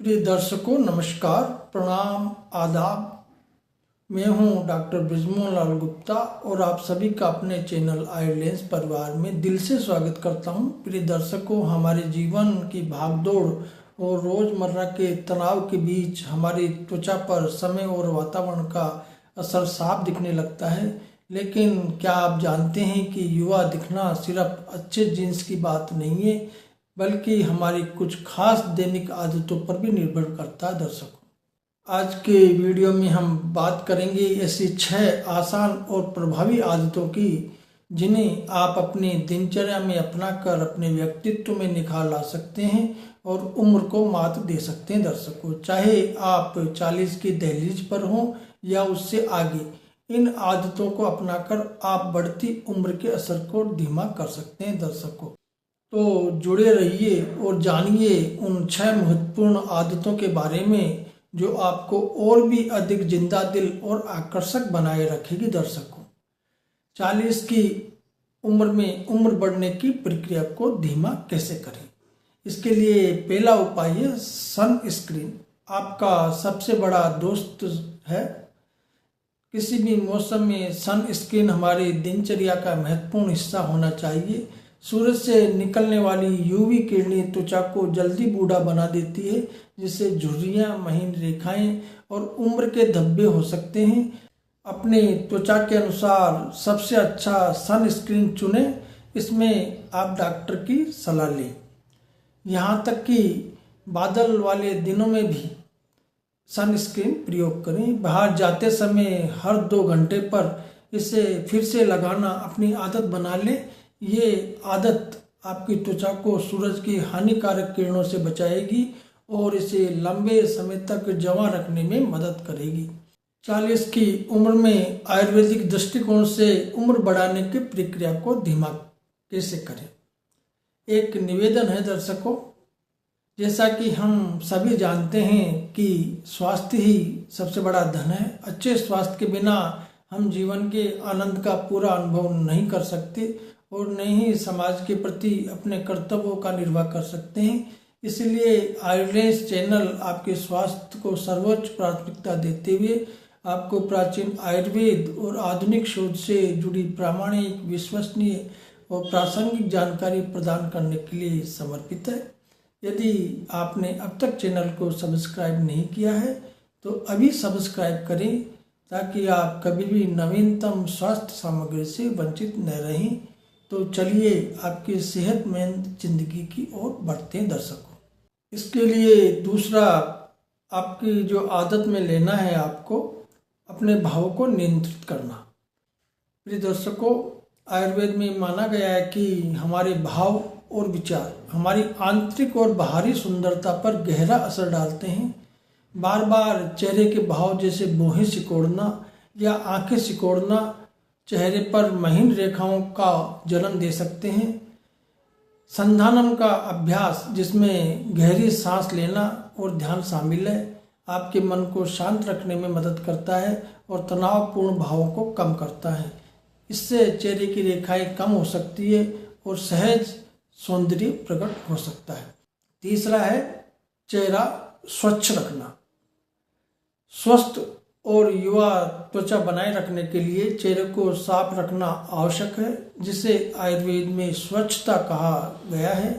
प्रिय दर्शकों नमस्कार, प्रणाम, आदाब। मैं हूं डॉक्टर बृजमोहन लाल गुप्ता और आप सभी का अपने चैनल आयुर्लेंस परिवार में दिल से स्वागत करता हूं। प्रिय दर्शकों, हमारे जीवन की भागदौड़ और रोज़मर्रा के तनाव के बीच हमारी त्वचा पर समय और वातावरण का असर साफ दिखने लगता है। लेकिन क्या आप जानते हैं कि युवा दिखना सिर्फ अच्छे जीन्स की बात नहीं है, बल्कि हमारी कुछ खास दैनिक आदतों पर भी निर्भर करता है। दर्शकों, आज के वीडियो में हम बात करेंगे ऐसी 6 आसान और प्रभावी आदतों की जिन्हें आप अपनी दिनचर्या में अपनाकर अपने व्यक्तित्व में निखार ला सकते हैं और उम्र को मात दे सकते हैं। दर्शकों, चाहे आप 40 की दहलीज पर हों या उससे आगे, इन आदतों को अपनाकर आप बढ़ती उम्र के असर को धीमा कर सकते हैं। दर्शकों, तो जुड़े रहिए और जानिए उन 6 महत्वपूर्ण आदतों के बारे में जो आपको और भी अधिक जिंदा दिल और आकर्षक बनाए रखेगी। दर्शकों, 40 की उम्र में उम्र बढ़ने की प्रक्रिया को धीमा कैसे करें, इसके लिए पहला उपाय है सनस्क्रीन। आपका सबसे बड़ा दोस्त है। किसी भी मौसम में सनस्क्रीन हमारी दिनचर्या का महत्वपूर्ण हिस्सा होना चाहिए। सूरज से निकलने वाली यूवी किरणें त्वचा को जल्दी बूढ़ा बना देती है, जिससे झुर्रियाँ, महीन रेखाएं और उम्र के धब्बे हो सकते हैं। अपने त्वचा के अनुसार सबसे अच्छा सनस्क्रीन चुनें। इसमें आप डॉक्टर की सलाह लें। यहाँ तक कि बादल वाले दिनों में भी सनस्क्रीन प्रयोग करें। बाहर जाते समय हर 2 घंटे पर इसे फिर से लगाना अपनी आदत बना लें। ये आदत आपकी त्वचा को सूरज की हानिकारक किरणों से बचाएगी और इसे लंबे समय तक जवां रखने में मदद करेगी। 40 की उम्र में आयुर्वेदिक दृष्टिकोण से उम्र बढ़ाने की प्रक्रिया को धीमा कैसे करें। एक निवेदन है दर्शकों, जैसा कि हम सभी जानते हैं कि स्वास्थ्य ही सबसे बड़ा धन है। अच्छे स्वास्थ्य के बिना हम जीवन के आनंद का पूरा अनुभव नहीं कर सकते और न ही समाज के प्रति अपने कर्तव्यों का निर्वाह कर सकते हैं। इसलिए आयुर्लेंस चैनल आपके स्वास्थ्य को सर्वोच्च प्राथमिकता देते हुए आपको प्राचीन आयुर्वेद और आधुनिक शोध से जुड़ी प्रामाणिक, विश्वसनीय और प्रासंगिक जानकारी प्रदान करने के लिए समर्पित है। यदि आपने अब तक चैनल को सब्सक्राइब नहीं किया है तो अभी सब्सक्राइब करें, ताकि आप कभी भी नवीनतम स्वास्थ्य सामग्री से वंचित न रहें। तो चलिए आपकी सेहतमंद जिंदगी की ओर बढ़ते हैं। दर्शकों, इसके लिए दूसरा आपकी जो आदत में लेना है, आपको अपने भावों को नियंत्रित करना। प्रिय दर्शकों, आयुर्वेद में माना गया है कि हमारे भाव और विचार हमारी आंतरिक और बाहरी सुंदरता पर गहरा असर डालते हैं। बार बार चेहरे के भाव जैसे भौहें सिकोड़ना या आंखें सिकोड़ना चेहरे पर महीन रेखाओं का जन्म दे सकते हैं। संधानम का अभ्यास, जिसमें गहरी सांस लेना और ध्यान शामिल है, आपके मन को शांत रखने में मदद करता है और तनावपूर्ण भावों को कम करता है। इससे चेहरे की रेखाएं कम हो सकती है और सहज सौंदर्य प्रकट हो सकता है। तीसरा है चेहरा स्वच्छ रखना। स्वस्थ और युवा त्वचा बनाए रखने के लिए चेहरे को साफ रखना आवश्यक है, जिसे आयुर्वेद में स्वच्छता कहा गया है।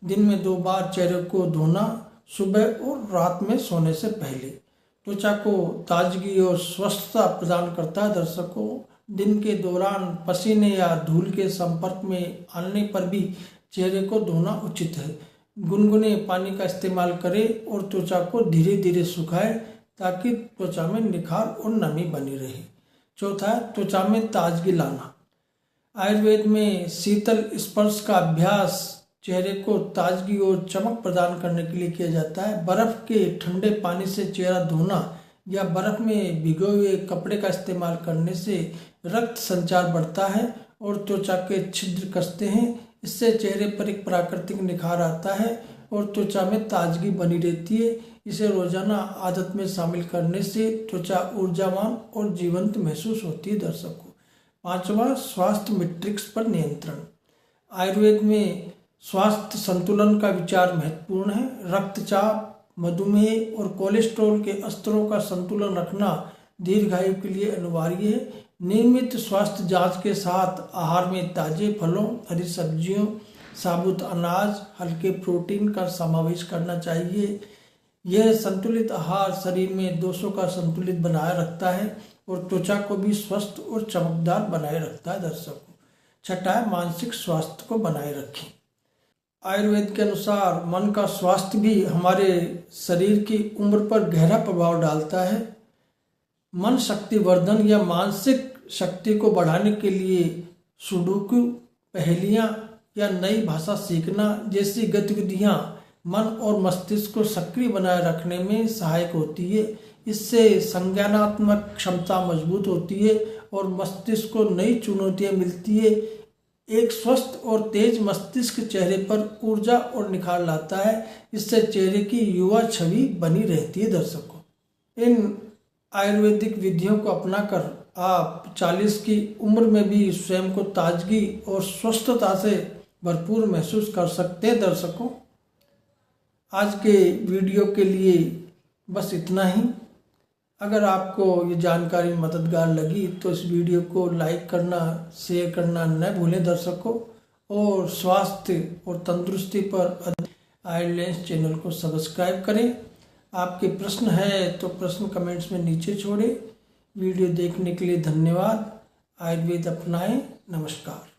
दिन में 2 बार चेहरे को धोना, सुबह और रात में सोने से पहले, त्वचा को ताजगी और स्वस्थता प्रदान करता है। दर्शकों, दिन के दौरान पसीने या धूल के संपर्क में आने पर भी चेहरे को धोना उचित है। गुनगुने पानी का इस्तेमाल करें और त्वचा को धीरे धीरे सुखाएं, ताकि त्वचा में निखार और नमी बनी रहे। चौथा है त्वचा में ताजगी लाना। आयुर्वेद में शीतल स्पर्श का अभ्यास चेहरे को ताजगी और चमक प्रदान करने के लिए किया जाता है। बर्फ के ठंडे पानी से चेहरा धोना या बर्फ में भिगोए हुए कपड़े का इस्तेमाल करने से रक्त संचार बढ़ता है और त्वचा के छिद्र कसते हैं। इससे चेहरे पर एक प्राकृतिक निखार आता है और त्वचा में ताजगी बनी रहती है। इसे रोजाना आदत में शामिल करने से त्वचा ऊर्जावान और जीवंत महसूस होती है। दर्शकों, 5वां स्वास्थ्य मैट्रिक्स पर नियंत्रण। आयुर्वेद में स्वास्थ्य संतुलन का विचार महत्वपूर्ण है। रक्तचाप, मधुमेह और कोलेस्ट्रॉल के स्तरों का संतुलन रखना दीर्घायु के लिए अनिवार्य है। नियमित स्वास्थ्य जांच के साथ आहार में ताजे फलों, हरी सब्जियों, साबुत अनाज, हल्के प्रोटीन का समावेश करना चाहिए। यह संतुलित आहार शरीर में दोषों का संतुलित बनाए रखता है और त्वचा को भी स्वस्थ और चमकदार बनाए रखता है। दर्शकों, छठा है मानसिक स्वास्थ्य को बनाए रखें। आयुर्वेद के अनुसार मन का स्वास्थ्य भी हमारे शरीर की उम्र पर गहरा प्रभाव डालता है। मन शक्ति वर्धन या मानसिक शक्ति को बढ़ाने के लिए सुडोकू, पहेलियां या नई भाषा सीखना जैसी गतिविधियां मन और मस्तिष्क को सक्रिय बनाए रखने में सहायक होती है। इससे संज्ञानात्मक क्षमता मजबूत होती है और मस्तिष्क को नई चुनौतियां मिलती है। एक स्वस्थ और तेज मस्तिष्क चेहरे पर ऊर्जा और निखार लाता है। इससे चेहरे की युवा छवि बनी रहती है। दर्शकों, इन आयुर्वेदिक विधियों को अपनाकर आप 40 की उम्र में भी स्वयं को ताजगी और स्वस्थता से भरपूर महसूस कर सकते हैं। दर्शकों, आज के वीडियो के लिए बस इतना ही। अगर आपको ये जानकारी मददगार लगी तो इस वीडियो को लाइक करना, शेयर करना न भूलें। दर्शकों, और स्वास्थ्य और तंदुरुस्ती पर आयुर्लेंस चैनल को सब्सक्राइब करें। आपके प्रश्न है तो प्रश्न कमेंट्स में नीचे छोड़ें। वीडियो देखने के लिए धन्यवाद। आयुर्वेद अपनाएं। नमस्कार।